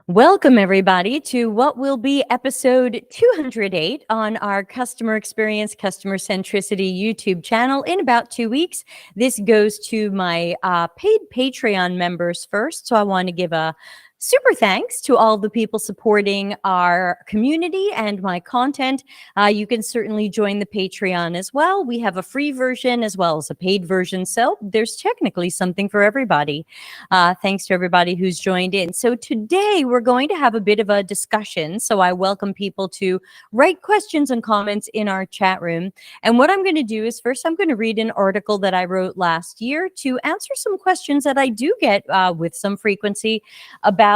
Welcome, everybody, to what will be episode 208 on our Customer Experience, Customer Centricity YouTube channel in about 2 weeks. This goes to my paid Patreon members first. So I want to give a super thanks to all the people supporting our community and my content. You can certainly join the Patreon as well. We have a free version as well as a paid version. So there's technically something for everybody. Thanks to everybody who's joined in. So today we're going to have a bit of a discussion. So I welcome people to write questions and comments in our chat room. And what I'm going to do is first I'm going to read an article that I wrote last year to answer some questions that I do get with some frequency about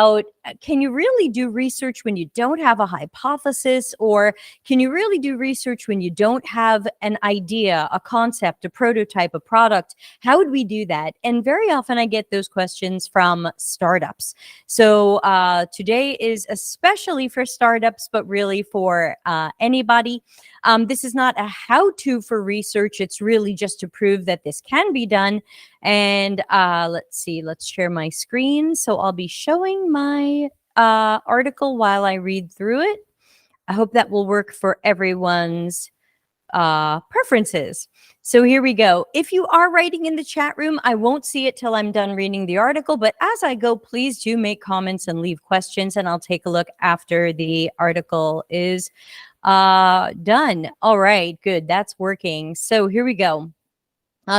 can you really do research when you don't have a hypothesis, or can you really do research when you don't have an idea, a concept, a prototype, a product? How would we do that? And very often I get those questions from startups. So today is especially for startups, but really for anybody. This is not a how-to for research. It's really just to prove that this can be done. And let's see, let's share my screen. So I'll be showing my article while I read through it. I hope that will work for everyone's preferences. So here we go. If you are writing in the chat room, I won't see it till I'm done reading the article, but as I go, please do make comments and leave questions, and I'll take a look after the article is done. All right, good. That's working. So here we go.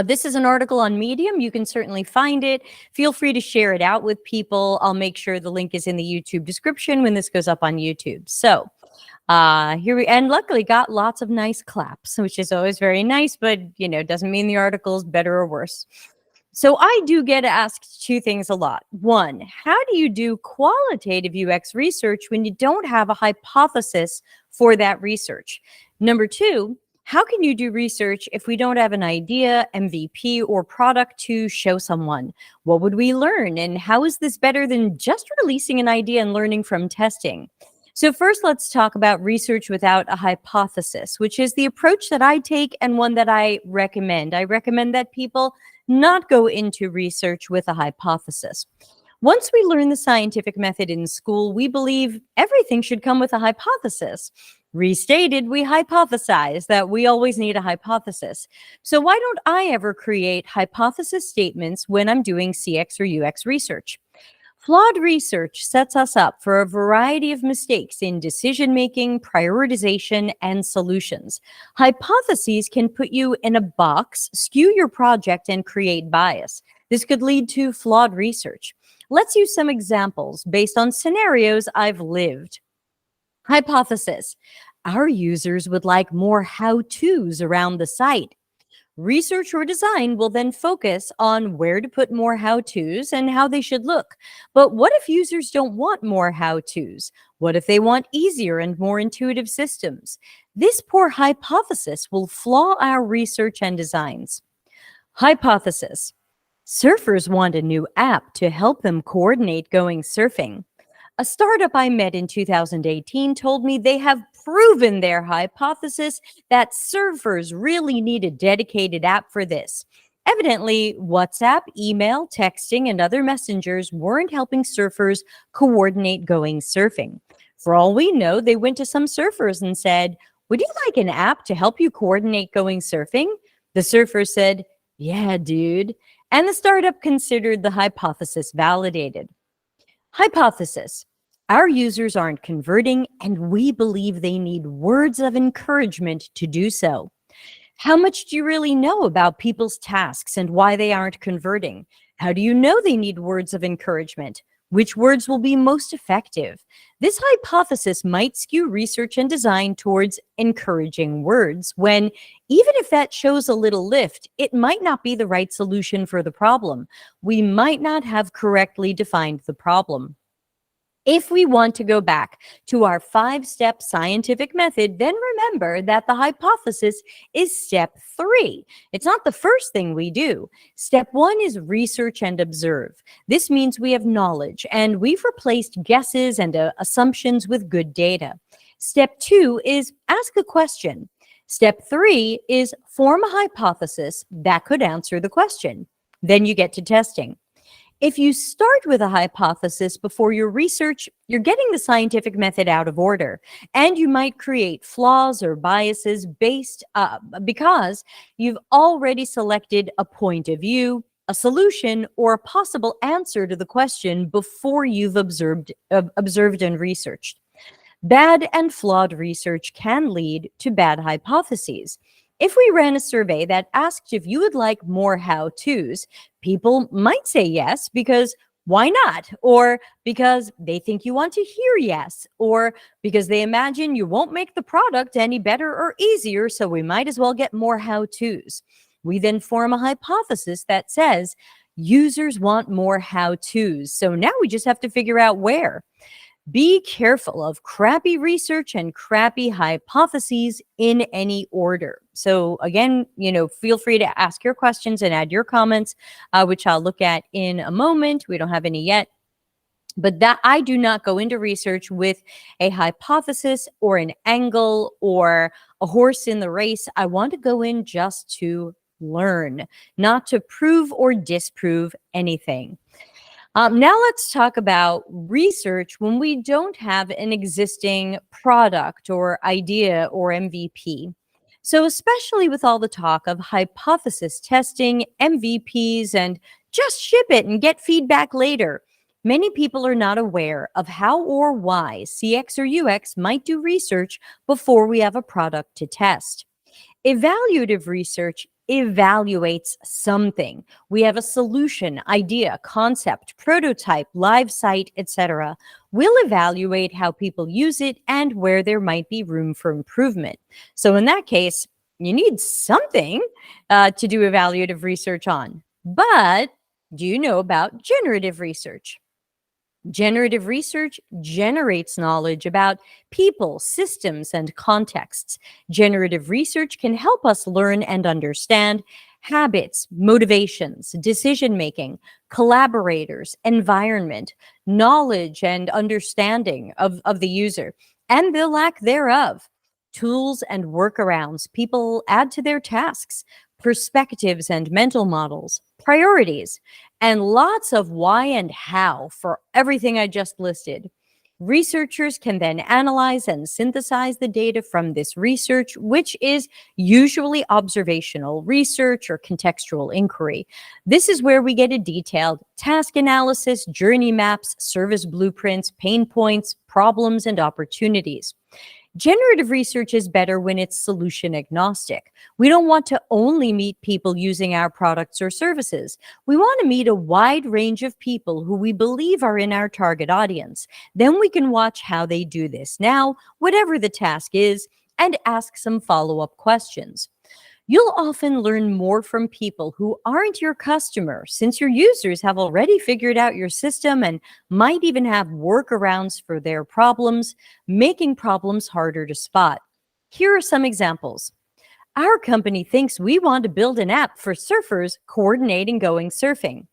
This is an article on Medium. You can certainly find it. Feel free to share it out with people. I'll make sure the link is in the YouTube description when this goes up on YouTube. So and luckily got lots of nice claps, which is always very nice, but doesn't mean the article is better or worse. So I do get asked two things a lot. One, how do you do qualitative UX research when you don't have a hypothesis for that research? Number two, how can you do research if we don't have an idea, MVP, or product to show someone? What would we learn? And how is this better than just releasing an idea and learning from testing? So first, let's talk about research without a hypothesis, which is the approach that I take and one that I recommend. I recommend that people not go into research with a hypothesis. Once we learn the scientific method in school, we believe everything should come with a hypothesis. Restated, we hypothesize that we always need a hypothesis. So why don't I ever create hypothesis statements when I'm doing CX or UX research? Flawed research sets us up for a variety of mistakes in decision-making, prioritization, and solutions. Hypotheses can put you in a box, skew your project, and create bias. This could lead to flawed research. Let's use some examples based on scenarios I've lived. Hypothesis: our users would like more how-tos around the site. Research or design will then focus on where to put more how-tos and how they should look. But what if users don't want more how-tos? What if they want easier and more intuitive systems? This poor hypothesis will flaw our research and designs. Hypothesis: surfers want a new app to help them coordinate going surfing. A startup I met in 2018 told me they have proven their hypothesis that surfers really need a dedicated app for this. Evidently, WhatsApp, email, texting, and other messengers weren't helping surfers coordinate going surfing. For all we know, they went to some surfers and said, "Would you like an app to help you coordinate going surfing?" The surfer said, "Yeah, dude." And the startup considered the hypothesis validated. Hypothesis: our users aren't converting, and we believe they need words of encouragement to do so. How much do you really know about people's tasks and why they aren't converting? How do you know they need words of encouragement? Which words will be most effective? This hypothesis might skew research and design towards encouraging words, when even if that shows a little lift, it might not be the right solution for the problem. We might not have correctly defined the problem. If we want to go back to our 5-step scientific method, then remember that the hypothesis is step 3. It's not the first thing we do. Step 1 is research and observe. This means we have knowledge, and we've replaced guesses and assumptions with good data. Step 2 is ask a question. Step 3 is form a hypothesis that could answer the question. Then you get to testing. If you start with a hypothesis before your research, you're getting the scientific method out of order, and you might create flaws or biases because you've already selected a point of view, a solution, or a possible answer to the question before you've observed and researched. Bad and flawed research can lead to bad hypotheses. If we ran a survey that asked if you would like more how to's, people might say yes because why not? Or because they think you want to hear yes, or because they imagine you won't make the product any better or easier, so we might as well get more how to's. We then form a hypothesis that says users want more how to's. So now we just have to figure out where. Be careful of crappy research and crappy hypotheses in any order. So again, feel free to ask your questions and add your comments, which I'll look at in a moment. We don't have any yet. But that I do not go into research with a hypothesis or an angle or a horse in the race. I want to go in just to learn, not to prove or disprove anything. Now let's talk about research when we don't have an existing product or idea or MVP. So especially with all the talk of hypothesis testing, MVPs, and just ship it and get feedback later, many people are not aware of how or why CX or UX might do research before we have a product to test. Evaluative research evaluates something. We have a solution, idea, concept, prototype, live site, etc. We'll evaluate how people use it and where there might be room for improvement. So in that case, you need something to do evaluative research on. But do you know about generative research? Generative research generates knowledge about people, systems, and contexts. Generative research can help us learn and understand habits, motivations, decision making, collaborators, environment, knowledge, and understanding of the user, and the lack thereof. Tools and workarounds people add to their tasks, perspectives and mental models, priorities, and lots of why and how for everything I just listed. Researchers can then analyze and synthesize the data from this research, which is usually observational research or contextual inquiry. This is where we get a detailed task analysis, journey maps, service blueprints, pain points, problems, and opportunities. Generative research is better when it's solution agnostic. We don't want to only meet people using our products or services. We want to meet a wide range of people who we believe are in our target audience. Then we can watch how they do this now, whatever the task is, and ask some follow-up questions. You'll often learn more from people who aren't your customer, since your users have already figured out your system and might even have workarounds for their problems, making problems harder to spot. Here are some examples. Our company thinks we want to build an app for surfers coordinating going surfing.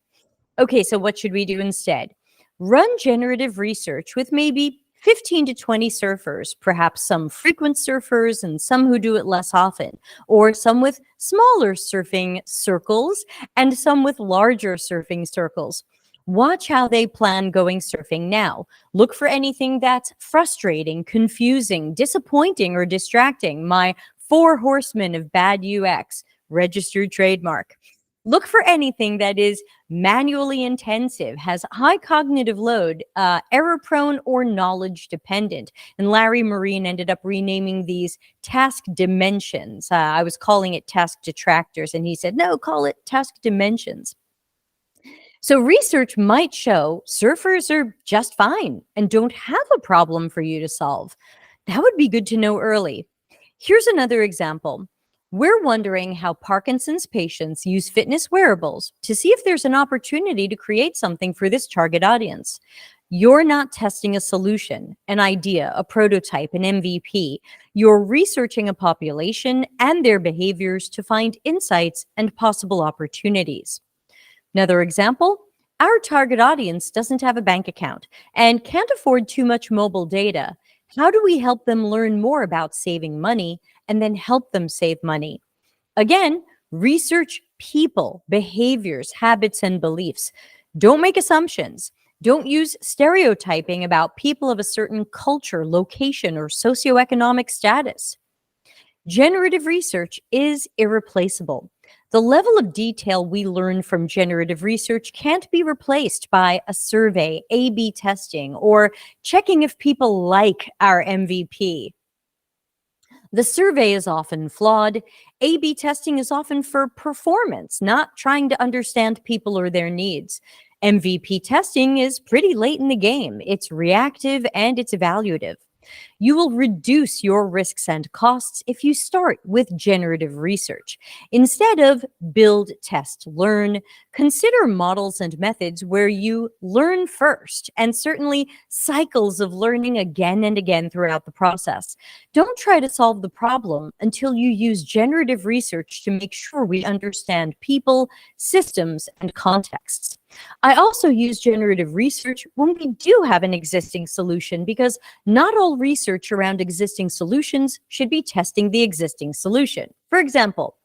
Okay, so what should we do instead? Run generative research with maybe 15 to 20 surfers, perhaps some frequent surfers and some who do it less often, or some with smaller surfing circles and some with larger surfing circles. Watch how they plan going surfing now. Look for anything that's frustrating, confusing, disappointing, or distracting. My 4 horsemen of bad UX, registered trademark. Look for anything that is manually intensive, has high cognitive load, error prone, or knowledge dependent. And Larry Marine ended up renaming these task dimensions. I was calling it task detractors, and he said, no, call it task dimensions. So research might show surfers are just fine and don't have a problem for you to solve. That would be good to know early. Here's another example. We're wondering how Parkinson's patients use fitness wearables to see if there's an opportunity to create something for this target audience. You're not testing a solution, an idea, a prototype, an MVP. You're researching a population and their behaviors to find insights and possible opportunities. Another example, our target audience doesn't have a bank account and can't afford too much mobile data. How do we help them learn more about saving money and then help them save money? Again, research people, behaviors, habits, and beliefs. Don't make assumptions. Don't use stereotyping about people of a certain culture, location, or socioeconomic status. Generative research is irreplaceable. The level of detail we learn from generative research can't be replaced by a survey, A/B testing, or checking if people like our MVP. The survey is often flawed. A/B testing is often for performance, not trying to understand people or their needs. MVP testing is pretty late in the game. It's reactive and it's evaluative. You will reduce your risks and costs if you start with generative research. Instead of build, test, learn, consider models and methods where you learn first, and certainly cycles of learning again and again throughout the process. Don't try to solve the problem until you use generative research to make sure we understand people, systems, and contexts. I also use generative research when we do have an existing solution, because not all research around existing solutions should be testing the existing solution. For example,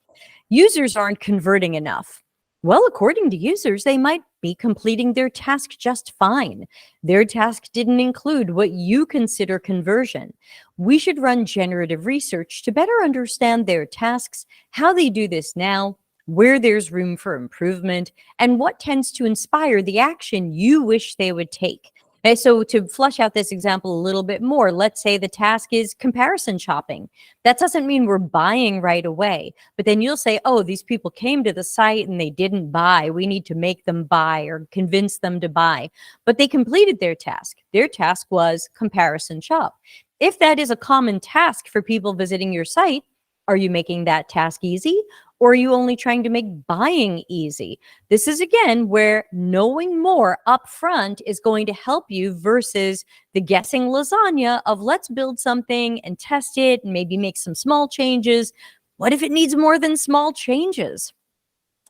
users aren't converting enough. Well, according to users, they might be completing their task just fine. Their task didn't include what you consider conversion. We should run generative research to better understand their tasks, how they do this now, where there's room for improvement, and what tends to inspire the action you wish they would take. Okay, so to flesh out this example a little bit more, let's say the task is comparison shopping. That doesn't mean we're buying right away, but then you'll say, oh, these people came to the site and they didn't buy. We need to make them buy or convince them to buy. But they completed their task. Their task was comparison shop. If that is a common task for people visiting your site, are you making that task easy? Or are you only trying to make buying easy? This is, again, where knowing more upfront is going to help you versus the guessing lasagna of let's build something and test it and maybe make some small changes. What if it needs more than small changes?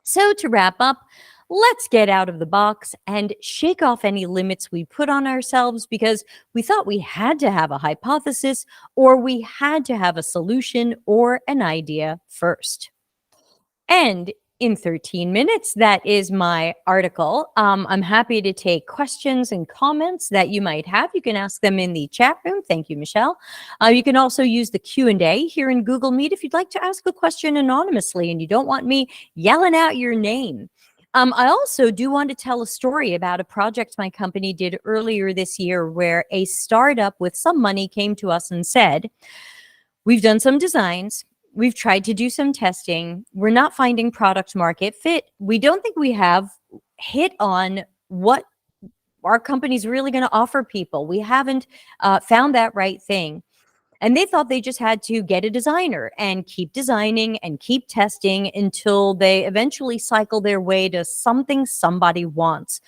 So to wrap up, let's get out of the box and shake off any limits we put on ourselves because we thought we had to have a hypothesis or we had to have a solution or an idea first. And in 13 minutes, that is my article. I'm happy to take questions and comments that you might have. You can ask them in the chat room. Thank you, Michelle. You can also use the Q&A here in Google Meet if you'd like to ask a question anonymously and you don't want me yelling out your name. I also do want to tell a story about a project my company did earlier this year where a startup with some money came to us and said, we've done some designs. We've tried to do some testing. We're not finding product market fit. We don't think we have hit on what our company's really going to offer people. We haven't found that right thing. And they thought they just had to get a designer and keep designing and keep testing until they eventually cycle their way to something somebody wants.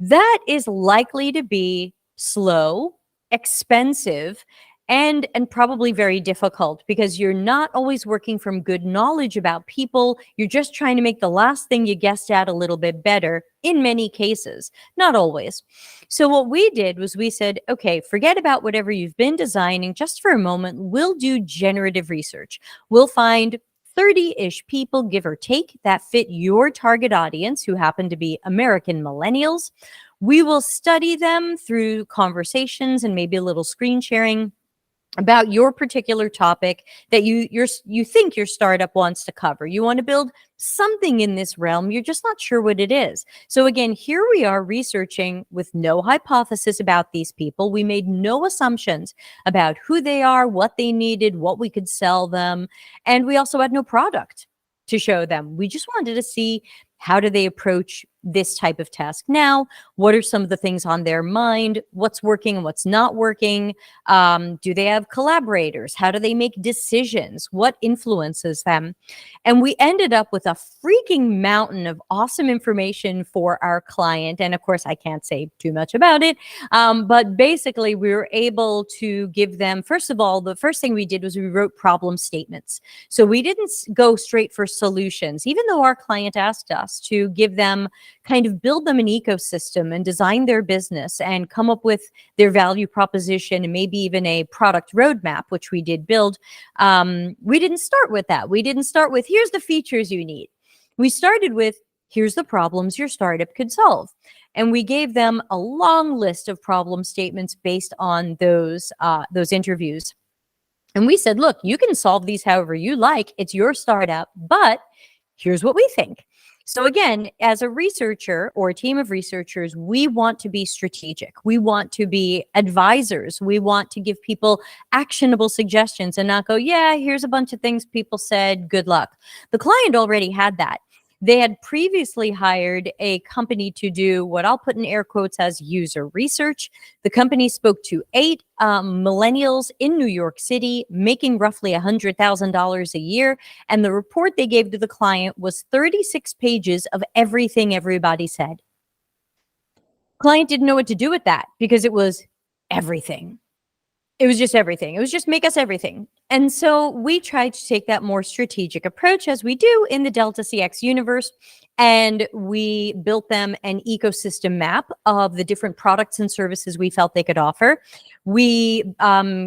That is likely to be slow, expensive, and probably very difficult because you're not always working from good knowledge about people. You're just trying to make the last thing you guessed at a little bit better in many cases, not always. So what we did was we said, okay, forget about whatever you've been designing just for a moment. We'll do generative research. We'll find 30-ish people, give or take, that fit your target audience who happen to be American millennials. We will study them through conversations and maybe a little screen sharing about your particular topic that you think your startup wants to cover. You want to build something in this realm. You're just not sure what it is. So again, here we are researching with no hypothesis about these people. We made no assumptions about who they are, what they needed, what we could sell them. And we also had no product to show them. We just wanted to see, how do they approach this type of task now? What are some of the things on their mind? What's working and what's not working? Do they have collaborators? How do they make decisions? What influences them? And we ended up with a freaking mountain of awesome information for our client. And of course, I can't say too much about it. But basically, we were able to give them, first of all, the first thing we did was we wrote problem statements. So we didn't go straight for solutions, even though our client asked us to give them, kind of build them an ecosystem and design their business and come up with their value proposition and maybe even a product roadmap, which we did build. We didn't start with that. We didn't start with, here's the features you need. We started with, here's the problems your startup could solve. And we gave them a long list of problem statements based on those interviews. And we said, look, you can solve these however you like. It's your startup, but here's what we think. So again, as a researcher or a team of researchers, we want to be strategic. We want to be advisors. We want to give people actionable suggestions and not go, yeah, here's a bunch of things people said, good luck. The client already had that. They had previously hired a company to do what I'll put in air quotes as user research. The company spoke to 8 millennials in New York City, making roughly $100,000 a year. And the report they gave to the client was 36 pages of everything everybody said. Client didn't know what to do with that because it was everything. It was just everything. It was just make us everything. And so we tried to take that more strategic approach as we do in the Delta CX universe. And we built them an ecosystem map of the different products and services we felt they could offer. We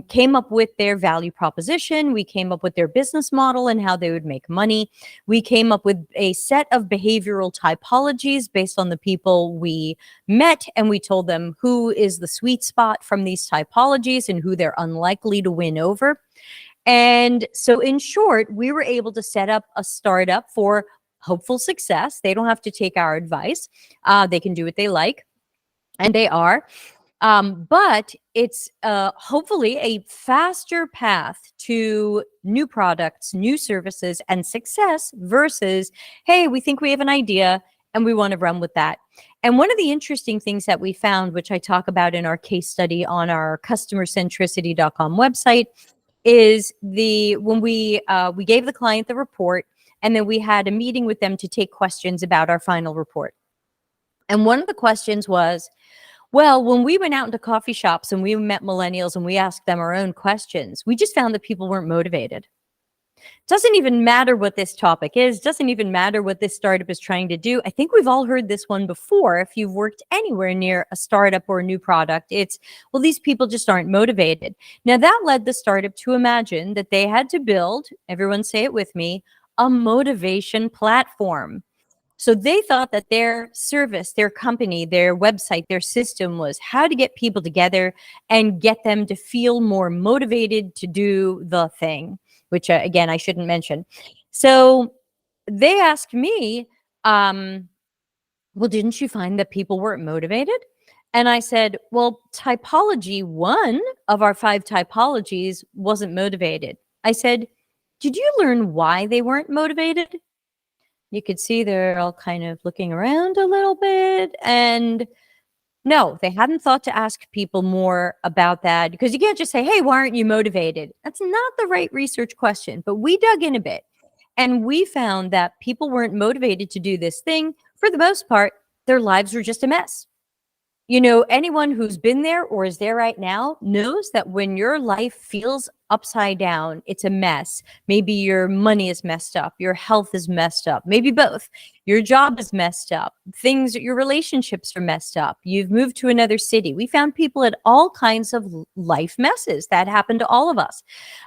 came up with their value proposition. We came up with their business model and how they would make money. We came up with a set of behavioral typologies based on the people we met. And we told them who is the sweet spot from these typologies and who they're unlikely to win over. And so in short, we were able to set up a startup for hopeful success. They don't have to take our advice. They can do what they like, and they are. But it's hopefully a faster path to new products, new services, and success versus, hey, we think we have an idea and we want to run with that. And one of the interesting things that we found, which I talk about in our case study on our customercentricity.com website, is when we gave the client the report, and then we had a meeting with them to take questions about our final report. And one of the questions was, well, when we went out into coffee shops and we met millennials and we asked them our own questions, we just found that people weren't motivated. Doesn't even matter what this topic is, doesn't even matter what this startup is trying to do. I think we've all heard this one before. If you've worked anywhere near a startup or a new product, it's, well, these people just aren't motivated. Now that led the startup to imagine that they had to build, everyone say it with me, a motivation platform. So they thought that their service, their company, their website, their system was how to get people together and get them to feel more motivated to do the thing, which again, I shouldn't mention. So they asked me, well, didn't you find that people weren't motivated? And I said, well, typology 1 of our 5 typologies wasn't motivated. I said, did you learn why they weren't motivated? You could see they're all kind of looking around a little bit. And no, they hadn't thought to ask people more about that, because you can't just say, hey, why aren't you motivated? That's not the right research question. But we dug in a bit and we found that people weren't motivated to do this thing. For the most part, their lives were just a mess. You know, anyone who's been there or is there right now knows that when your life feels upside down, it's a mess. Maybe your money is messed up, your health is messed up, maybe both. Your job is messed up, your relationships are messed up. You've moved to another city. We found people at all kinds of life messes. That happened to all of us,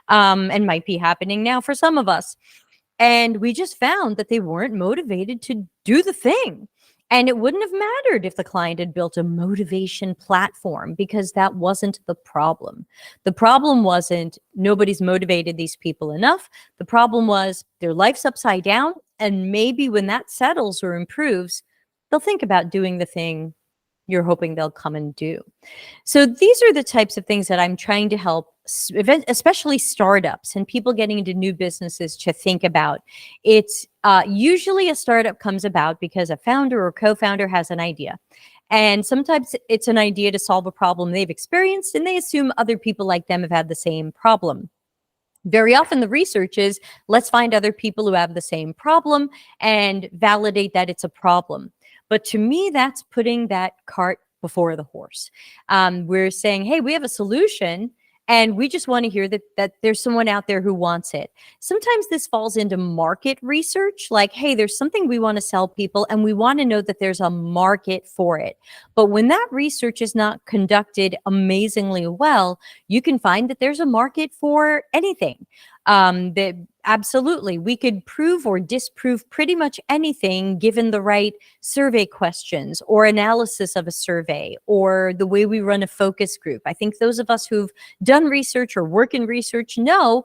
and might be happening now for some of us. And we just found that they weren't motivated to do the thing. And it wouldn't have mattered if the client had built a motivation platform, because that wasn't the problem. The problem wasn't nobody's motivated these people enough. The problem was their life's upside down. And maybe when that settles or improves, they'll think about doing the thing you're hoping they'll come and do. So these are the types of things that I'm trying to help, especially startups and people getting into new businesses, to think about. It's usually a startup comes about because a founder or co-founder has an idea. And sometimes it's an idea to solve a problem they've experienced, and they assume other people like them have had the same problem. Very often the research is, let's find other people who have the same problem and validate that it's a problem. But to me, that's putting that cart before the horse. We're saying, hey, we have a solution, and we just want to hear that there's someone out there who wants it. Sometimes this falls into market research, like, hey, there's something we want to sell people, and we want to know that there's a market for it. But when that research is not conducted amazingly well, you can find that there's a market for anything. absolutely. We could prove or disprove pretty much anything given the right survey questions or analysis of a survey or the way we run a focus group. I think those of us who've done research or work in research know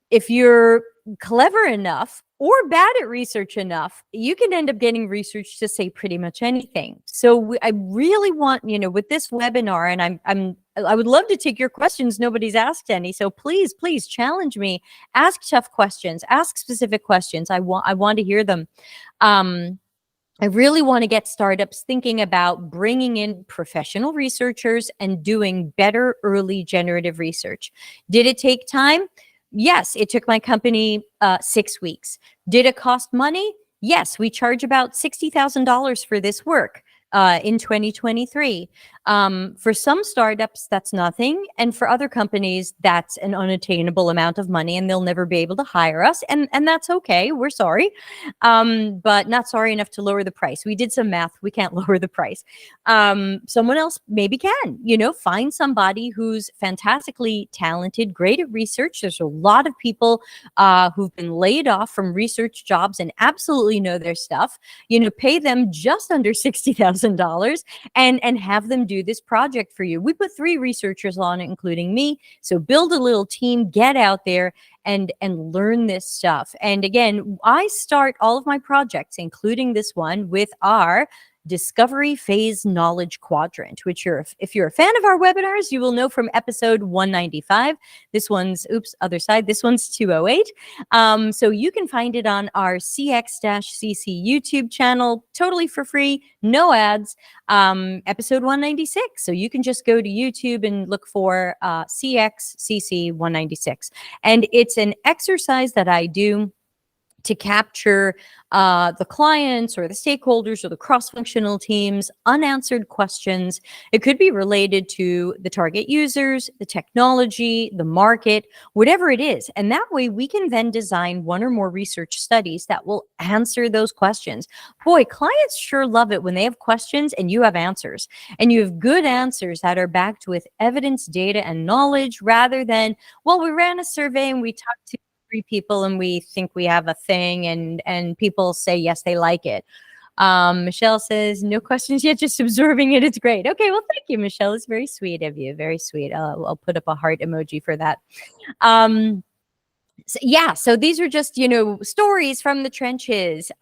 if you're clever enough or bad at research enough, you can end up getting research to say pretty much anything. So I really want, with this webinar, and I would love to take your questions. Nobody's asked any, so please challenge me. Ask tough questions. Ask specific questions. I want to hear them. I really want to get startups thinking about bringing in professional researchers and doing better early generative research. Did it take time? Yes, it took my company 6 weeks. Did it cost money? Yes, we charge about $60,000 for this work in 2023. For some startups, that's nothing. And for other companies, that's an unattainable amount of money and they'll never be able to hire us. And that's okay. We're sorry. But not sorry enough to lower the price. We did some math. We can't lower the price. Someone else maybe can, find somebody who's fantastically talented, great at research. There's a lot of people who've been laid off from research jobs and absolutely know their stuff. Pay them just under $60,000 and have them do this project for you. We put 3 researchers on it, including me. So build a little team, get out there and learn this stuff. And again, I start all of my projects, including this one, with our discovery phase knowledge quadrant, which if you're a fan of our webinars, you will know from episode 195. This one's, other side. This one's 208. So you can find it on our CX-CC YouTube channel, totally for free, no ads, episode 196. So you can just go to YouTube and look for CX-CC 196. And it's an exercise that I do to capture the clients or the stakeholders or the cross-functional teams' unanswered questions. It could be related to the target users, the technology, the market, whatever it is. And that way we can then design one or more research studies that will answer those questions. Boy, clients sure love it when they have questions and you have answers. And you have good answers that are backed with evidence, data, and knowledge rather than, well, we ran a survey and we talked to 3 people and we think we have a thing and people say yes, they like it. Michelle says no questions yet, just absorbing it. It's great. Okay, well, thank you, Michelle. It's very sweet of you. Very sweet. I'll put up a heart emoji for that. So these are just, stories from the trenches.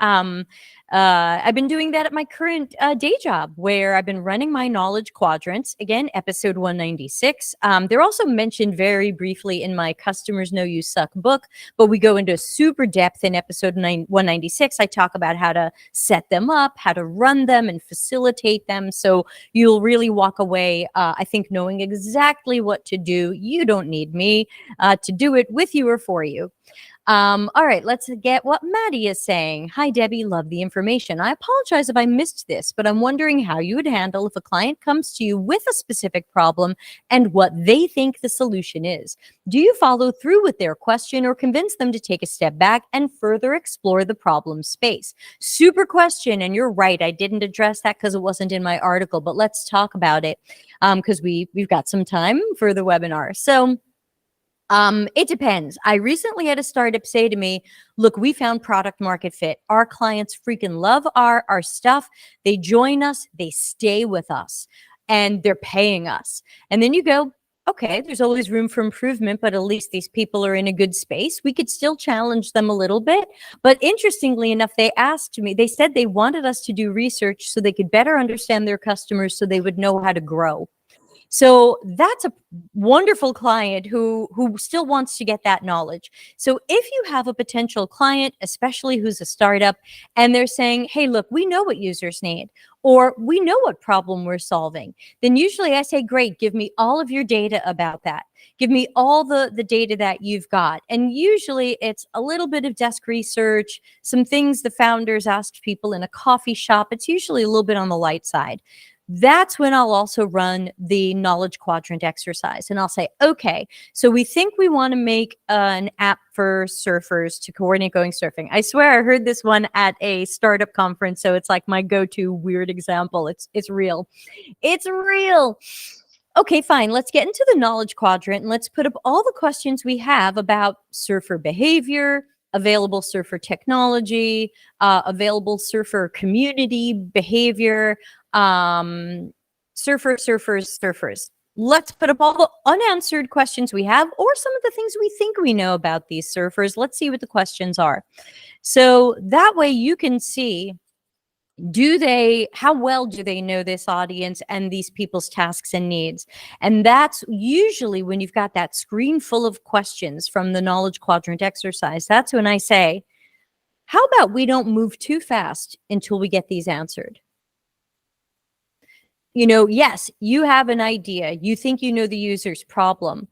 I've been doing that at my current day job where I've been running my knowledge quadrants. Again, episode 196. They're also mentioned very briefly in my Customers Know You Suck book, but we go into super depth in episode 196. I talk about how to set them up, how to run them and facilitate them. So you'll really walk away, I think, knowing exactly what to do. You don't need me to do it with you or for you. All right, let's get what Maddie is saying. Hi, Debbie. Love the information. I apologize if I missed this, but I'm wondering how you would handle if a client comes to you with a specific problem and what they think the solution is. Do you follow through with their question or convince them to take a step back and further explore the problem space? Super question. And you're right. I didn't address that because it wasn't in my article, but let's talk about it because we've got some time for the webinar. So it depends. I recently had a startup say to me, look, we found product market fit. Our clients freaking love our stuff. They join us, they stay with us, and they're paying us. And then you go, okay, there's always room for improvement, but at least these people are in a good space. We could still challenge them a little bit. But interestingly enough, they said they wanted us to do research so they could better understand their customers so they would know how to grow. So that's a wonderful client who still wants to get that knowledge. So if you have a potential client, especially who's a startup, and they're saying, hey, look, we know what users need, or we know what problem we're solving, then usually I say, great, give me all of your data about that. Give me all the data that you've got. And usually it's a little bit of desk research, some things the founders asked people in a coffee shop. It's usually a little bit on the light side. That's when I'll also run the knowledge quadrant exercise. And I'll say, okay, so we think we want to make an app for surfers to coordinate going surfing. I swear I heard this one at a startup conference. So it's like my go-to weird example. It's real. It's real. Okay, fine. Let's get into the knowledge quadrant and let's put up all the questions we have about surfer behavior, available surfer technology, available surfer community behavior, surfers. Let's put up all the unanswered questions we have or some of the things we think we know about these surfers. Let's see what the questions are. So that way you can see, how well do they know this audience and these people's tasks and needs? And that's usually when you've got that screen full of questions from the knowledge quadrant exercise. That's when I say, how about we don't move too fast until we get these answered? Yes, you have an idea. You think you know the user's problem,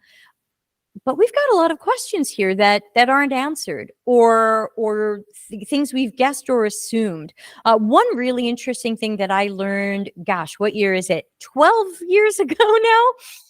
but we've got a lot of questions here that aren't answered, or things we've guessed or assumed. One really interesting thing that I learned, gosh, what year is it? 12 years ago now,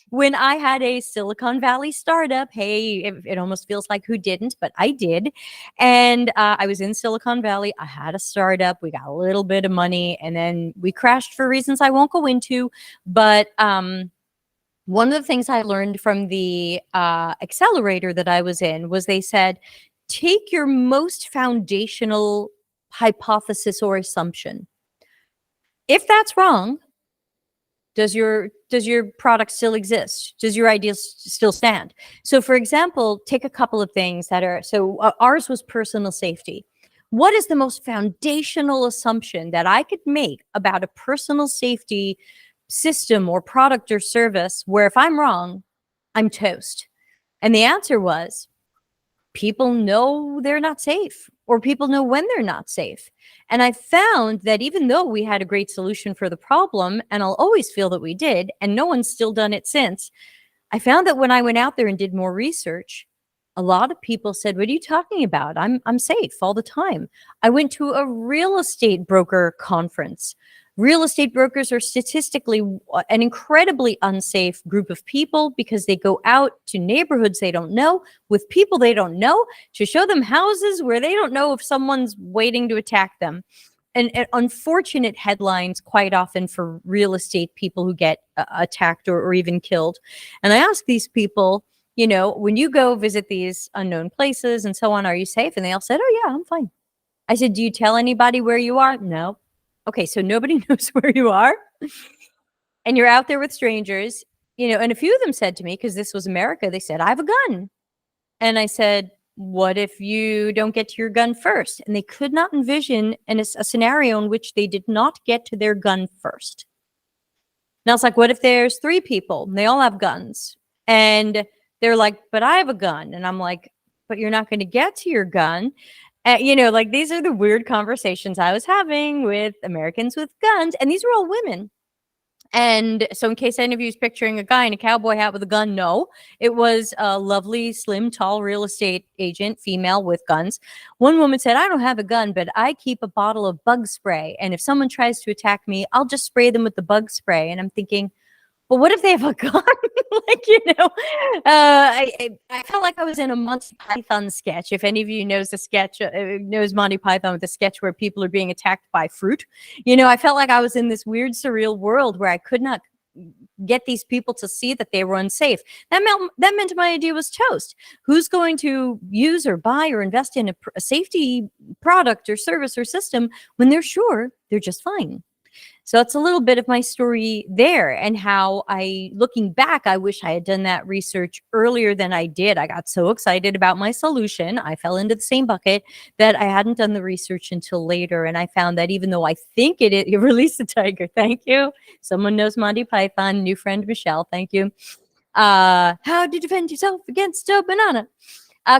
when I had a Silicon Valley startup. Hey, it almost feels like who didn't, but I did. And I was in Silicon Valley. I had a startup. We got a little bit of money, and then we crashed for reasons I won't go into. But one of the things I learned from the accelerator that I was in was they said, take your most foundational hypothesis or assumption. If that's wrong, does your product still exist? Does your idea still stand? So for example, take a couple of things that are, ours was personal safety. What is the most foundational assumption that I could make about a personal safety system or product or service where if I'm wrong, I'm toast? And the answer was, people know they're not safe, or people know when they're not safe. And I found that even though we had a great solution for the problem, and I'll always feel that we did, and no one's still done it since, I found that when I went out there and did more research, a lot of people said, what are you talking about? I'm safe all the time. I went to a real estate broker conference. Real estate brokers are statistically an incredibly unsafe group of people because they go out to neighborhoods they don't know with people they don't know to show them houses where they don't know if someone's waiting to attack them. And unfortunate headlines quite often for real estate people who get attacked or even killed. And I ask these people, when you go visit these unknown places and so on, are you safe? And they all said, oh yeah, I'm fine. I said, do you tell anybody where you are? No. Okay, so nobody knows where you are and you're out there with strangers, and a few of them said to me, because this was America, they said, I have a gun. And I said, what if you don't get to your gun first? And they could not envision a scenario in which they did not get to their gun first. Now it's like, what if there's 3 people and they all have guns? And they're like, but I have a gun. And I'm like, but you're not going to get to your gun. These are the weird conversations I was having with Americans with guns, and these were all women. And so in case any of you is picturing a guy in a cowboy hat with a gun, no, it was a lovely, slim, tall real estate agent, female with guns. One woman said, I don't have a gun, but I keep a bottle of bug spray. And if someone tries to attack me, I'll just spray them with the bug spray. And I'm thinking, well, what if they have a gun? I felt like I was in a Monty Python sketch. If any of you knows the sketch, knows Monty Python with the sketch where people are being attacked by fruit, I felt like I was in this weird, surreal world where I could not get these people to see that they were unsafe. That meant my idea was toast. Who's going to use or buy or invest in a safety product or service or system when they're sure they're just fine? So it's a little bit of my story there, and how looking back, I wish I had done that research earlier than I did. I got so excited about my solution. I fell into the same bucket that I hadn't done the research until later. And I found that even though I think it released the tiger. Thank you. Someone knows Monty Python, new friend, Michelle. Thank you. How to defend yourself against a banana.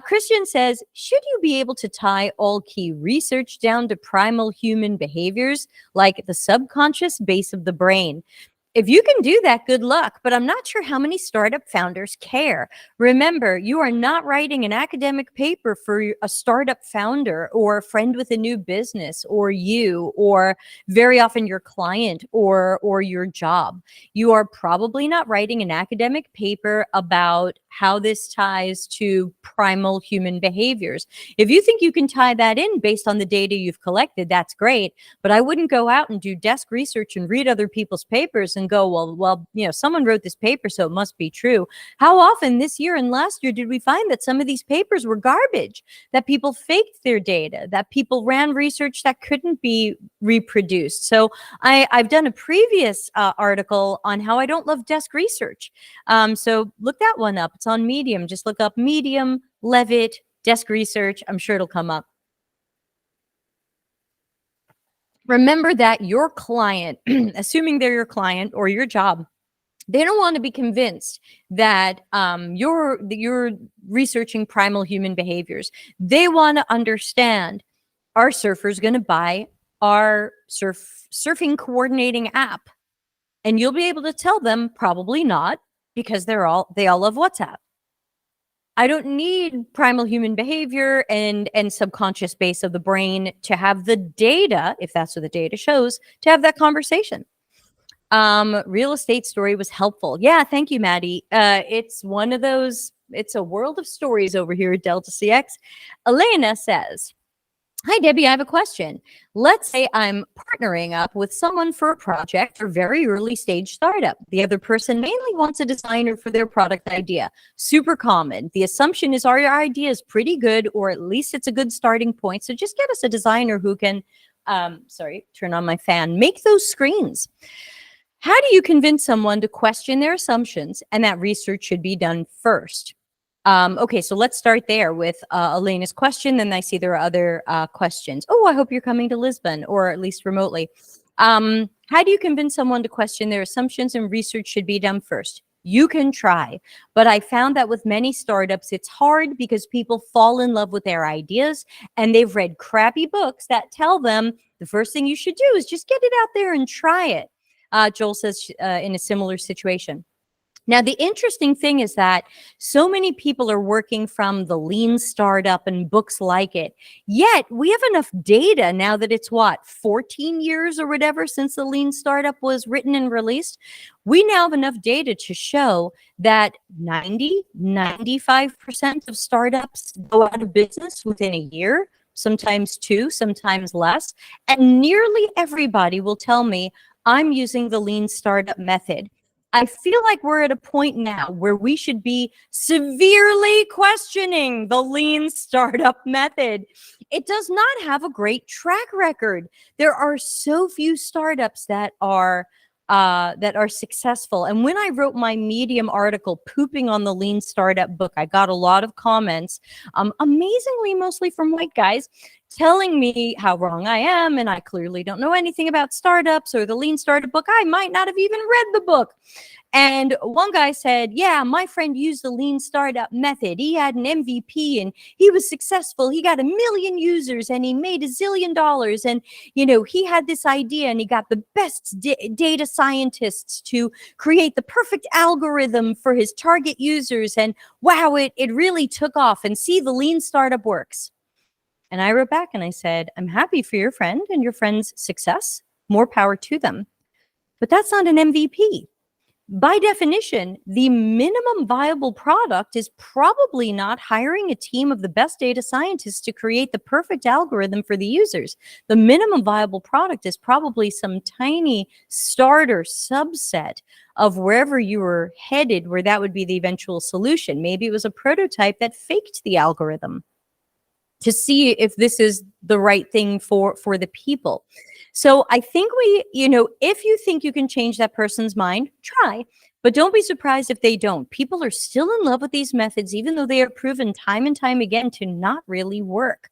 Christian says, should you be able to tie all key research down to primal human behaviors like the subconscious base of the brain? If you can do that, good luck, but I'm not sure how many startup founders care. Remember, you are not writing an academic paper for a startup founder or a friend with a new business or you, or very often your client or your job. You are probably not writing an academic paper about how this ties to primal human behaviors. If you think you can tie that in based on the data you've collected, that's great, but I wouldn't go out and do desk research and read other people's papers and and go, well, someone wrote this paper, so it must be true. How often this year and last year did we find that some of these papers were garbage, that people faked their data, that people ran research that couldn't be reproduced? So I've done a previous article on how I don't love desk research. So look that one up. It's on Medium. Just look up Medium, Levitt, desk research. I'm sure it'll come up. Remember that your client, assuming they're your client or your job, they don't want to be convinced that you're researching primal human behaviors. They want to understand, are surfers going to buy our surfing coordinating app? And you'll be able to tell them probably not, because they all love WhatsApp. I don't need primal human behavior and subconscious base of the brain to have the data, if that's what the data shows, to have that conversation. Real estate story was helpful. Yeah, thank you, Maddie. It's one of those, it's a world of stories over here at Delta CX. Elena says, hi, Debbie, I have a question. Let's say I'm partnering up with someone for a project or very early stage startup. The other person mainly wants a designer for their product idea. Super common. The assumption is our idea is pretty good, or at least it's a good starting point. So just get us a designer who can, turn on my fan, make those screens. How do you convince someone to question their assumptions and that research should be done first? Okay, so let's start there with Elena's question. Then I see there are other questions. Oh, I hope you're coming to Lisbon, or at least remotely. How do you convince someone to question their assumptions and research should be done first? You can try, but I found that with many startups, it's hard because people fall in love with their ideas and they've read crappy books that tell them the first thing you should do is just get it out there and try it. Joel says in a similar situation. Now, the interesting thing is that so many people are working from the lean startup and books like it. Yet we have enough data now that it's 14 years or whatever since the lean startup was written and released. We now have enough data to show that 95% of startups go out of business within a year, sometimes 2, sometimes less. And nearly everybody will tell me, I'm using the lean startup method. I feel like we're at a point now where we should be severely questioning the lean startup method. It does not have a great track record. There are so few startups that are successful. And when I wrote my Medium article, pooping on the lean startup book, I got a lot of comments, amazingly, mostly from white guys, telling me how wrong I am, and I clearly don't know anything about startups or the lean startup book. I might not have even read the book. And one guy said, yeah, my friend used the lean startup method. He had an MVP and he was successful. He got 1 million users and he made $1 zillion. And, he had this idea and he got the best data scientists to create the perfect algorithm for his target users. And wow, it really took off. And see, the lean startup works. And I wrote back and I said, I'm happy for your friend and your friend's success. More power to them. But that's not an MVP. By definition, the minimum viable product is probably not hiring a team of the best data scientists to create the perfect algorithm for the users. The minimum viable product is probably some tiny starter subset of wherever you were headed, where that would be the eventual solution. Maybe it was a prototype that faked the algorithm to see if this is the right thing for the people. So I think if you think you can change that person's mind, try, but don't be surprised if they don't. People are still in love with these methods, even though they are proven time and time again to not really work.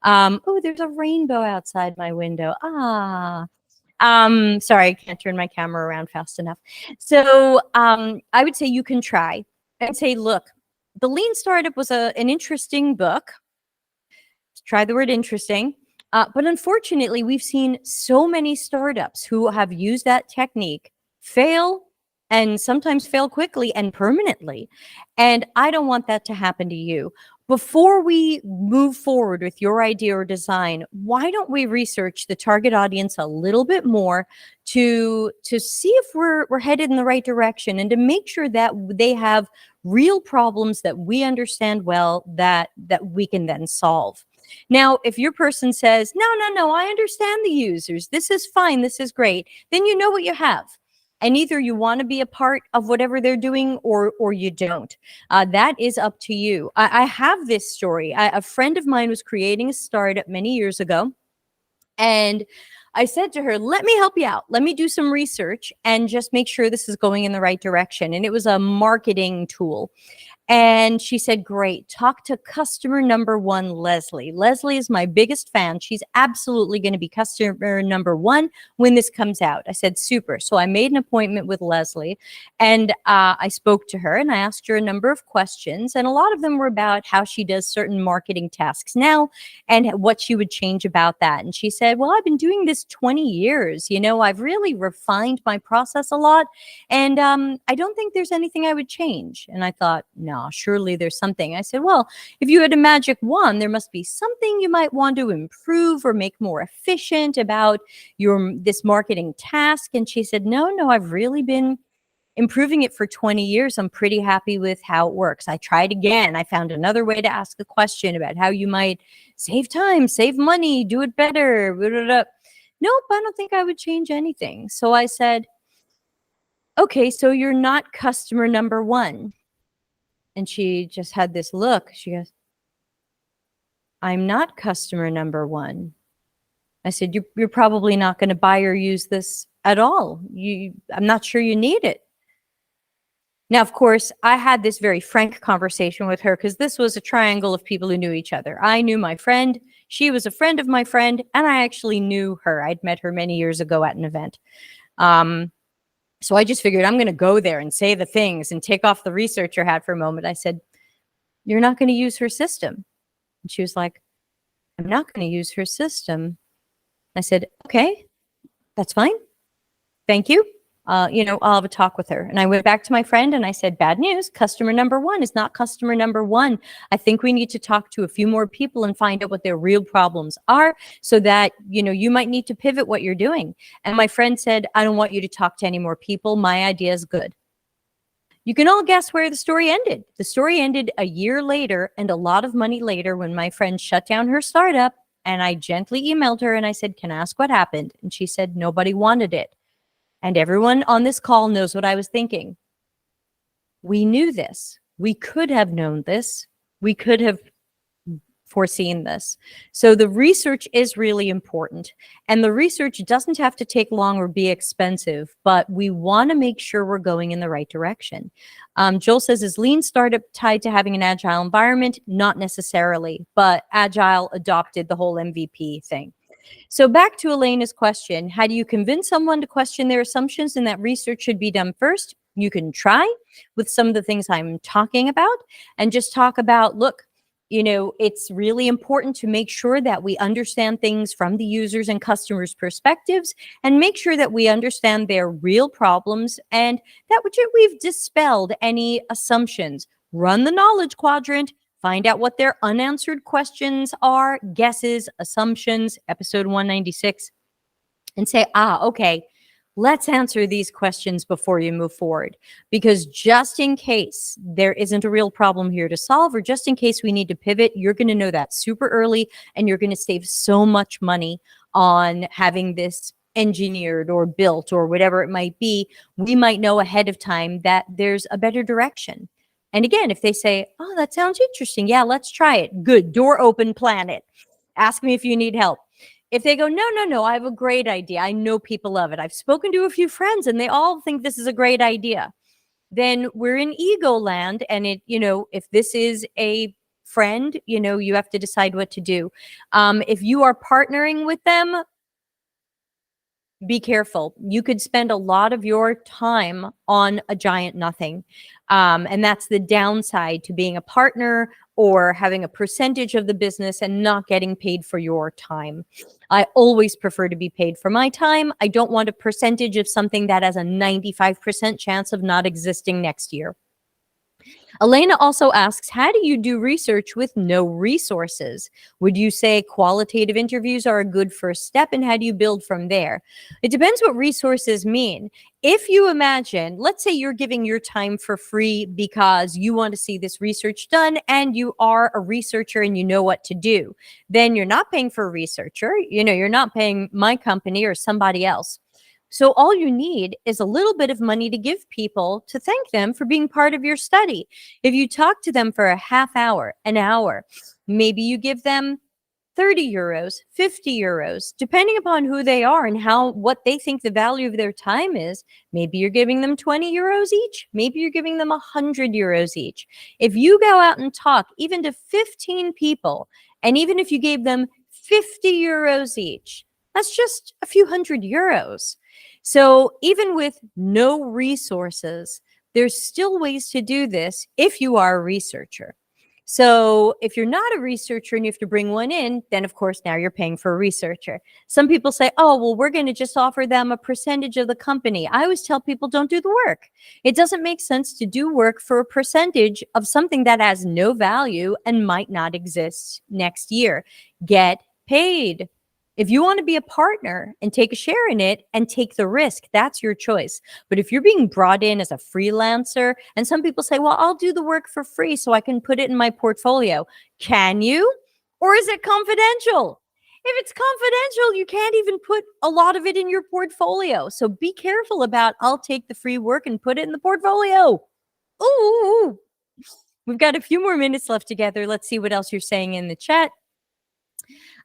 Oh, there's a rainbow outside my window. Sorry, I can't turn my camera around fast enough. So I would say you can try and say, look, The Lean Startup was an interesting book. Try the word interesting. But unfortunately, we've seen so many startups who have used that technique fail, and sometimes fail quickly and permanently. And I don't want that to happen to you. Before we move forward with your idea or design, why don't we research the target audience a little bit more to see if we're headed in the right direction, and to make sure that they have real problems that we understand well, that we can then solve. Now, if your person says, no, I understand the users, this is fine, this is great, then you know what you have. And either you want to be a part of whatever they're doing or you don't. That is up to you. I have this story. A friend of mine was creating a startup many years ago. And I said to her, let me help you out. Let me do some research and just make sure this is going in the right direction. And it was a marketing tool. And she said, great, talk to customer number one, Leslie. Leslie is my biggest fan. She's absolutely going to be customer number one when this comes out. I said, super. So I made an appointment with Leslie and I spoke to her and I asked her a number of questions. And a lot of them were about how she does certain marketing tasks now and what she would change about that. And she said, well, I've been doing this 20 years. You know, I've really refined my process a lot. And I don't think there's anything I would change. And I thought, no, surely there's something. I said, well, if you had a magic wand, there must be something you might want to improve or make more efficient about this marketing task. And she said, no, I've really been improving it for 20 years. I'm pretty happy with how it works. I tried again. I found another way to ask a question about how you might save time, save money, do it better. Nope, I don't think I would change anything. So I said, okay, so you're not customer number one. And she just had this look. She goes, I'm not customer number one. I said, you're probably not going to buy or use this at all. I'm not sure you need it. Now, of course, I had this very frank conversation with her because this was a triangle of people who knew each other. I knew my friend. She was a friend of my friend. And I actually knew her. I'd met her many years ago at an event. So I just figured I'm going to go there and say the things and take off the researcher hat for a moment. I said, you're not going to use her system. And she was like, I'm not going to use her system. I said, okay, that's fine. Thank you. I'll have a talk with her. And I went back to my friend and I said, bad news, customer number one is not customer number one. I think we need to talk to a few more people and find out what their real problems are so that, you might need to pivot what you're doing. And my friend said, I don't want you to talk to any more people. My idea is good. You can all guess where the story ended. The story ended a year later and a lot of money later when my friend shut down her startup. And I gently emailed her and I said, can I ask what happened? And she said, nobody wanted it. And everyone on this call knows what I was thinking. We knew this. We could have known this. We could have foreseen this. So the research is really important. And the research doesn't have to take long or be expensive, but we want to make sure we're going in the right direction. Joel says, is lean startup tied to having an agile environment? Not necessarily, but agile adopted the whole MVP thing. So back to Elena's question, how do you convince someone to question their assumptions and that research should be done first? You can try with some of the things I'm talking about and just talk about, look, it's really important to make sure that we understand things from the users and customers' perspectives and make sure that we understand their real problems and that we've dispelled any assumptions. Run the knowledge quadrant. Find out what their unanswered questions are, guesses, assumptions, episode 196, and say, okay, let's answer these questions before you move forward. Because just in case there isn't a real problem here to solve, or just in case we need to pivot, you're going to know that super early, and you're going to save so much money on having this engineered or built or whatever it might be. We might know ahead of time that there's a better direction. And again, if they say, oh, that sounds interesting. Yeah, let's try it. Good. Door open, plan it. Ask me if you need help. If they go, no, I have a great idea. I know people love it. I've spoken to a few friends and they all think this is a great idea. Then we're in ego land. And if this is a friend, you have to decide what to do. If you are partnering with them, be careful. You could spend a lot of your time on a giant nothing. And that's the downside to being a partner or having a percentage of the business and not getting paid for your time. I always prefer to be paid for my time. I don't want a percentage of something that has a 95% chance of not existing next year. Elena also asks, how do you do research with no resources? Would you say qualitative interviews are a good first step, and how do you build from there? It depends what resources mean. If you imagine, let's say you're giving your time for free because you want to see this research done and you are a researcher and you know what to do, then you're not paying for a researcher. You're not paying my company or somebody else. So all you need is a little bit of money to give people to thank them for being part of your study. If you talk to them for a half hour, an hour, maybe you give them 30 euros, 50 euros, depending upon who they are and what they think the value of their time is. Maybe you're giving them 20 euros each. Maybe you're giving them 100 euros each. If you go out and talk even to 15 people, and even if you gave them 50 euros each, that's just a few hundred euros. So even with no resources, there's still ways to do this if you are a researcher. So if you're not a researcher and you have to bring one in, then of course now you're paying for a researcher. Some people say, oh, well, we're going to just offer them a percentage of the company. I always tell people, don't do the work. It doesn't make sense to do work for a percentage of something that has no value and might not exist next year. Get paid. If you want to be a partner and take a share in it and take the risk, that's your choice. But if you're being brought in as a freelancer, and some people say, well, I'll do the work for free so I can put it in my portfolio. Can you? Or is it confidential? If it's confidential, you can't even put a lot of it in your portfolio. So be careful about, I'll take the free work and put it in the portfolio. Ooh, we've got a few more minutes left together. Let's see what else you're saying in the chat.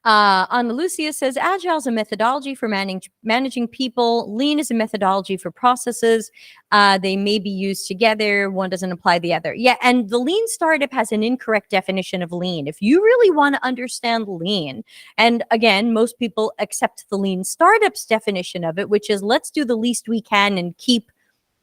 Anna Lucia says, Agile is a methodology for managing people. Lean is a methodology for processes. They may be used together. One doesn't apply the other. Yeah, and the Lean Startup has an incorrect definition of Lean. If you really want to understand Lean, and again, most people accept the Lean Startup's definition of it, which is let's do the least we can and keep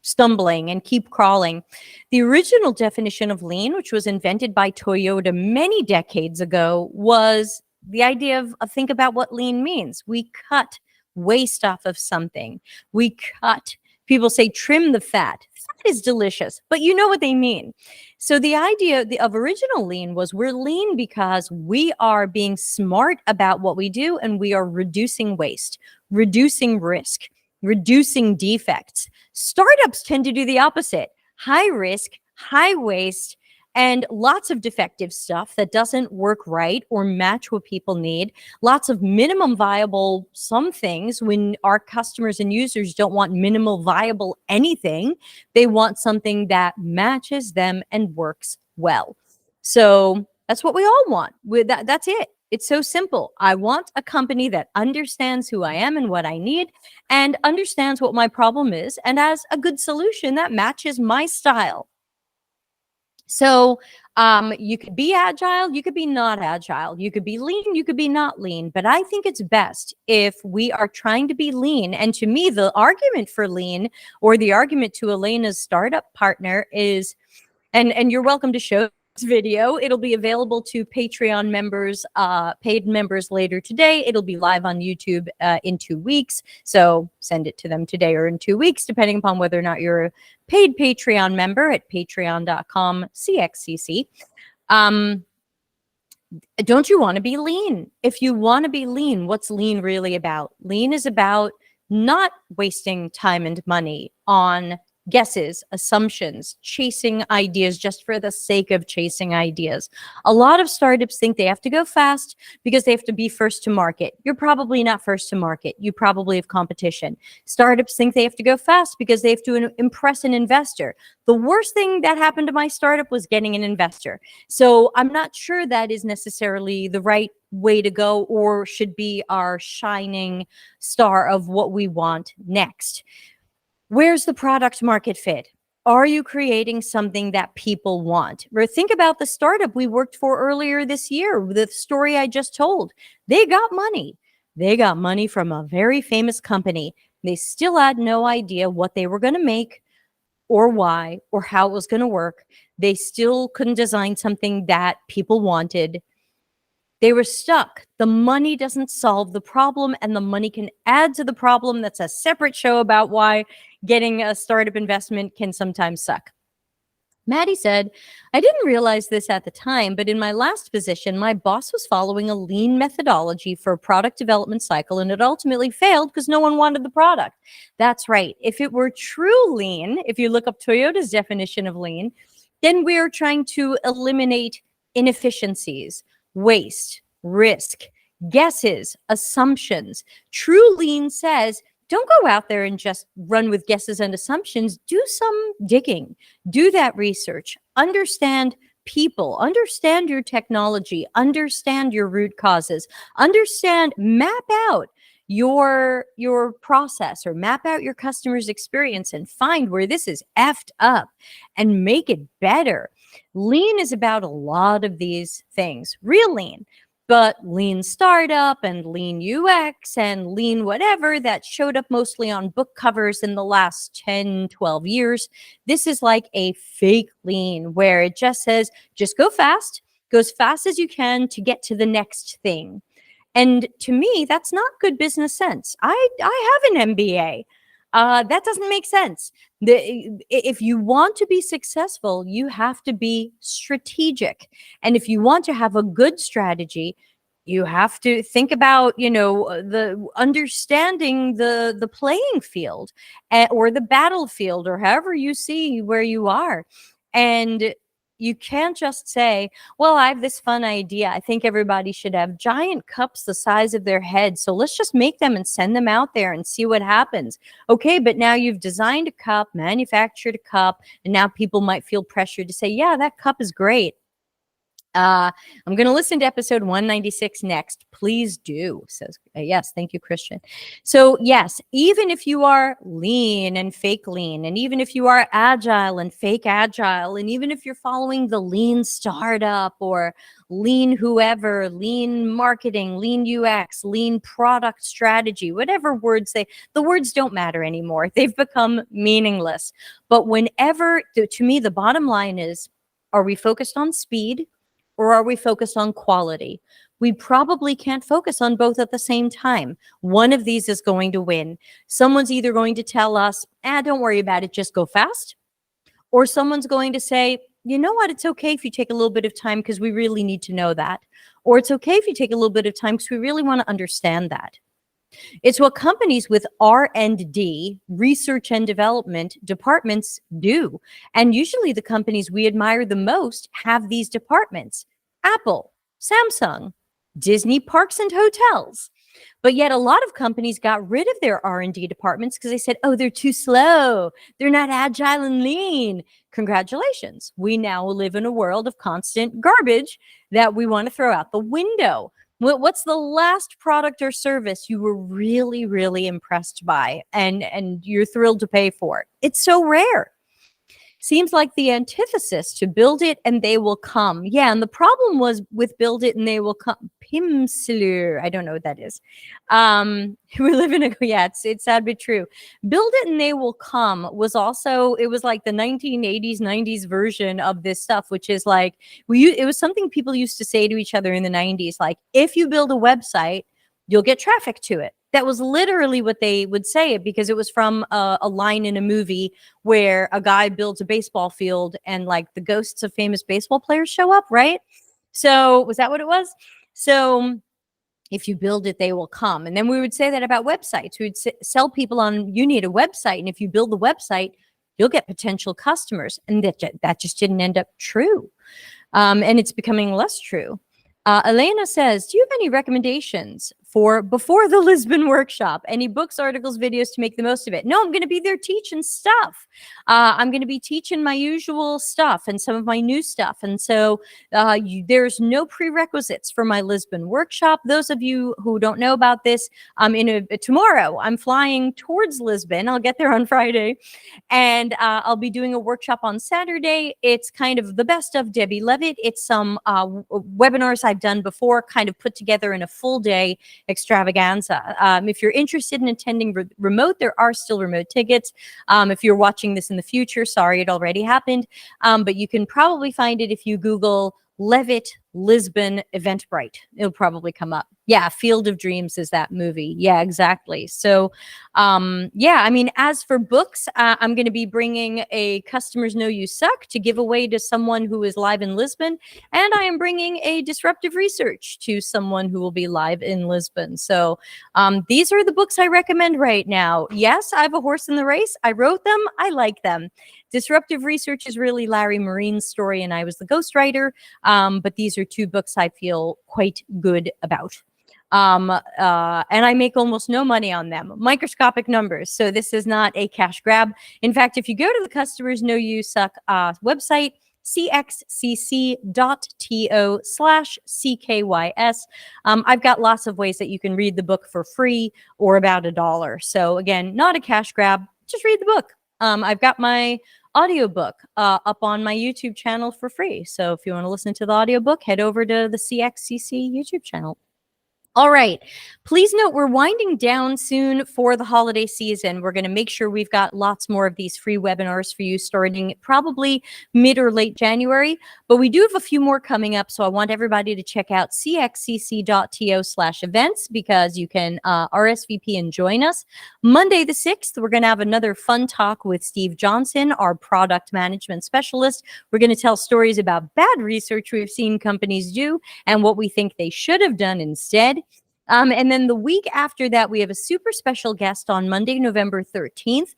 stumbling and keep crawling. The original definition of Lean, which was invented by Toyota many decades ago, was the idea of think about what lean means. We cut waste off of something. We cut, people say trim the fat. Fat is delicious, but you know what they mean. So the idea of original lean was we're lean because we are being smart about what we do and we are reducing waste, reducing risk, reducing defects. Startups tend to do the opposite. High risk, high waste, and lots of defective stuff that doesn't work right or match what people need. Lots of minimum viable some things when our customers and users don't want minimal viable anything. They want something that matches them and works well. So that's what we all want. That's it. It's so simple. I want a company that understands who I am and what I need and understands what my problem is and has a good solution that matches my style. So you could be agile, you could be not agile, you could be lean, you could be not lean. But I think it's best if we are trying to be lean. And to me, the argument for lean or the argument to Elena's startup partner is, and you're welcome to show this video. It'll be available to Patreon members, paid members later today. It'll be live on YouTube in 2 weeks. So send it to them today or in 2 weeks, depending upon whether or not you're a paid Patreon member at patreon.com/CXCC. Don't you want to be lean? If you want to be lean, what's lean really about? Lean is about not wasting time and money on guesses, assumptions, chasing ideas just for the sake of chasing ideas. A lot of startups think they have to go fast because they have to be first to market. You're probably not first to market. You probably have competition. Startups think they have to go fast because they have to impress an investor. The worst thing that happened to my startup was getting an investor. So I'm not sure that is necessarily the right way to go or should be our shining star of what we want next. Where's the product market fit? Are you creating something that people want? Or think about the startup we worked for earlier this year, the story I just told. They got money. They got money from a very famous company. They still had no idea what they were going to make or why or how it was going to work. They still couldn't design something that people wanted. They were stuck. The money doesn't solve the problem, and the money can add to the problem. That's a separate show about why getting a startup investment can sometimes suck. Maddie said, I didn't realize this at the time, but in my last position, my boss was following a lean methodology for a product development cycle, and it ultimately failed because no one wanted the product. That's right. If it were true lean, if you look up Toyota's definition of lean, then we're trying to eliminate inefficiencies, waste, risk, guesses, assumptions. True lean says, don't go out there and just run with guesses and assumptions. Do some digging, do that research, understand people, understand your technology, understand your root causes, map out your process, or map out your customer's experience and find where this is effed up and make it better. Lean is about a lot of these things, real lean, but lean startup and lean UX and lean whatever that showed up mostly on book covers in the last 10, 12 years. This is like a fake lean where it just says, just go fast, go as fast as you can to get to the next thing. And to me, that's not good business sense. I have an MBA. That doesn't make sense. If you want to be successful, you have to be strategic. And if you want to have a good strategy, you have to think about, the understanding the playing field, or the battlefield, or however you see where you are. And you can't just say, well, I have this fun idea. I think everybody should have giant cups the size of their head. So let's just make them and send them out there and see what happens. Okay, but now you've designed a cup, manufactured a cup, and now people might feel pressured to say, yeah, that cup is great. I'm going to listen to episode 196 next. Please do. Says, yes, thank you, Christian. So yes, even if you are lean and fake lean, and even if you are agile and fake agile, and even if you're following the lean startup or lean whoever, lean marketing, lean UX, lean product strategy, whatever words the words don't matter anymore. They've become meaningless. But whenever, to me, the bottom line is, are we focused on speed? Or are we focused on quality? We probably can't focus on both at the same time. One of these is going to win. Someone's either going to tell us, don't worry about it, just go fast. Or someone's going to say, you know what, it's okay if you take a little bit of time because we really need to know that. Or it's okay if you take a little bit of time because we really want to understand that. It's what companies with R&D, research and development departments do. And usually the companies we admire the most have these departments. Apple, Samsung, Disney Parks and Hotels. But yet a lot of companies got rid of their R&D departments because they said, oh, they're too slow. They're not agile and lean. Congratulations. We now live in a world of constant garbage that we want to throw out the window. What's the last product or service you were really, really impressed by and you're thrilled to pay for? It's so rare. Seems like the antithesis to build it and they will come. Yeah, and the problem was with build it and they will come. Pimsleur, I don't know what that is. We live in it's sad but true. Build it and they will come was also, it was like the 1980s, 90s version of this stuff, which is like, it was something people used to say to each other in the 90s, like, if you build a website, you'll get traffic to it. That was literally what they would say, because it was from a line in a movie where a guy builds a baseball field and like the ghosts of famous baseball players show up, right? So was that what it was? So if you build it, they will come. And then we would say that about websites. We would sell people on, you need a website. And if you build the website, you'll get potential customers. And that just didn't end up true. And it's becoming less true. Elena says, do you have any recommendations for before the Lisbon workshop? Any books, articles, videos to make the most of it? No, I'm going to be there teaching stuff. I'm going to be teaching my usual stuff and some of my new stuff. And so there's no prerequisites for my Lisbon workshop. Those of you who don't know about this, tomorrow I'm flying towards Lisbon. I'll get there on Friday. And I'll be doing a workshop on Saturday. It's kind of the best of Debbie Levitt. It's some webinars I've done before, kind of put together in a full day extravaganza. If you're interested in attending remote, there are still remote tickets. If you're watching this in the future, sorry, it already happened. But you can probably find it if you Google Levitt Lisbon Eventbrite. It'll probably come up. Yeah, Field of Dreams is that movie. Yeah, exactly. So, yeah, I mean, as for books, I'm going to be bringing a Customers Know You Suck to give away to someone who is live in Lisbon. And I am bringing a Disruptive Research to someone who will be live in Lisbon. So these are the books I recommend right now. Yes, I have a horse in the race. I wrote them. I like them. Disruptive Research is really Larry Marine's story, and I was the ghostwriter. But these are two books I feel quite good about. And I make almost no money on them. Microscopic numbers. So this is not a cash grab. In fact, if you go to the Customers Know You Suck website, cxcc.to/CKYS. I've got lots of ways that you can read the book for free or about $1. So again, not a cash grab, just read the book. I've got my audiobook up on my YouTube channel for free. So if you want to listen to the audiobook, head over to the CXCC YouTube channel. All right. Please note we're winding down soon for the holiday season. We're going to make sure we've got lots more of these free webinars for you starting probably mid or late January. But we do have a few more coming up. So I want everybody to check out cxcc.to/events because you can RSVP and join us. Monday the 6th, we're going to have another fun talk with Steve Johnson, our product management specialist. We're going to tell stories about bad research we've seen companies do and what we think they should have done instead. And then the week after that, we have a super special guest on Monday, November 13th.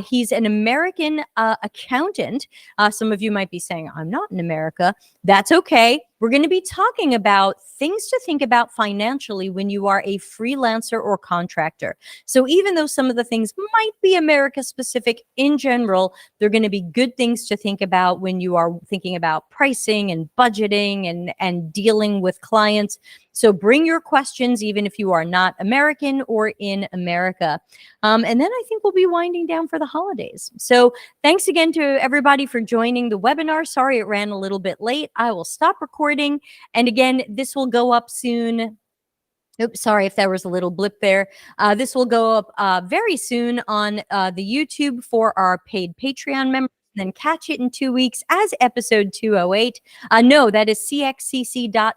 He's an American accountant. Some of you might be saying, I'm not in America. That's okay. We're going to be talking about things to think about financially when you are a freelancer or contractor. So even though some of the things might be America specific in general, they're going to be good things to think about when you are thinking about pricing and budgeting and dealing with clients. So bring your questions, even if you are not American or in America. And then I think we'll be winding down for the holidays. So thanks again to everybody for joining the webinar. Sorry it ran a little bit late. I will stop recording. And again, this will go up soon. Oops, sorry if there was a little blip there. This will go up very soon on the YouTube for our paid Patreon members. Then catch it in 2 weeks as episode 208. No, that is cxcc.to.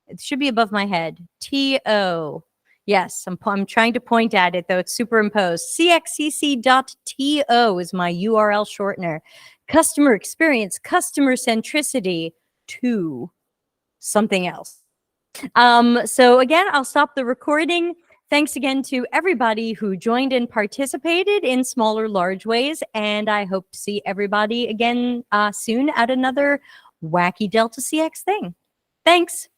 It should be above my head. TO. Yes, I'm trying to point at it, though. It's superimposed. cxcc.to is my URL shortener. Customer experience, customer centricity to something else. So again, I'll stop the recording. Thanks again to everybody who joined and participated in small or large ways. And I hope to see everybody again soon at another wacky Delta CX thing. Thanks.